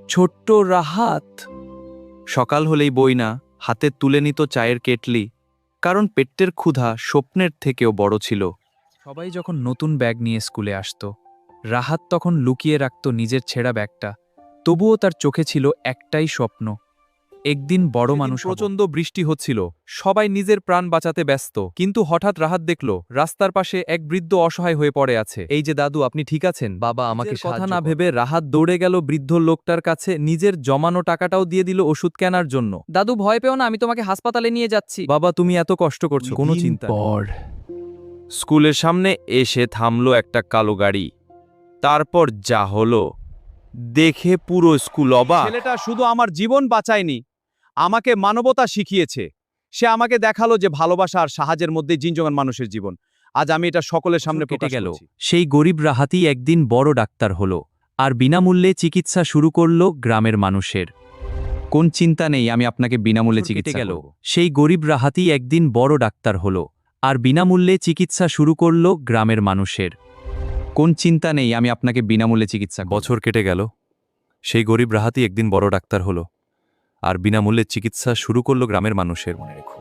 ছোট্ট রাহাত সকাল হলেই বই না হাতে তুলে নিত চায়ের কেটলি, কারণ পেটের ক্ষুধা স্বপ্নের থেকেও বড় ছিল। সবাই যখন নতুন ব্যাগ নিয়ে স্কুলে আসত, রাহাত তখন লুকিয়ে রাখত নিজের ছেঁড়া ব্যাগটা। তবুও তার চোখে ছিল একটাই স্বপ্ন, একদিন বড় মানুষ হব। প্রচণ্ড বৃষ্টি হচ্ছিল, সবাই নিজের প্রাণ বাঁচাতে ব্যস্ত, কিন্তু হঠাৎ রাহাত দেখল রাস্তার পাশে এক বৃদ্ধ অসহায় হয়ে পড়ে আছে। এই যে দাদু, আপনি ঠিক আছেন? বাবা, আমাকে নিজের কথা সাহায্য না করো। ভেবে রাহাত দৌড়ে গেল বৃদ্ধ লোকটার কাছে, নিজের জমানো টাকাটাও দিয়ে দিল ওষুধ কেনার জন্য। দাদু ভয় পেও না, আমি তোমাকে হাসপাতালে নিয়ে যাচ্ছি। বাবা, তুমি এত কষ্ট করছো, কোনো দিন চিন্তা নেই। পর স্কুলের সামনে এসে থামলো একটা কালো গাড়ি। তারপর যা হলো দেখে পুরো স্কুল অবাক। ছেলেটা শুধু আমার জীবন বাঁচায়নি, আমাকে মানবতা শিখিয়েছে। সে আমাকে দেখালো যে ভালোবাসা আর সাহায্যের মধ্যে জিনজগান মানুষের জীবন। আজ আমি এটা সকলের সামনে কেটে প্রকাশ গেল। করছি। সেই গরিব রাহাতই একদিন বড় ডাক্তার হলো, আর বিনামূল্যে চিকিৎসা শুরু করলো গ্রামের মানুষের। কোন চিন্তা নেই, আমি আপনাকে বিনামূল্যে চিকিৎসা করব। সেই গরিব রাহাতই একদিন বড় ডাক্তার হলো, আর বিনামূল্যে চিকিৎসা শুরু করলো গ্রামের মানুষের। কোন চিন্তা নেই, আমি আপনাকে বিনামূল্যে চিকিৎসা করব। বছর কেটে গেল, সেই গরিব রাহাতই একদিন বড় ডাক্তার হলো, আর বিনামূল্যে চিকিৎসা শুরু করলো গ্রামের মানুষের। মনে রেখো।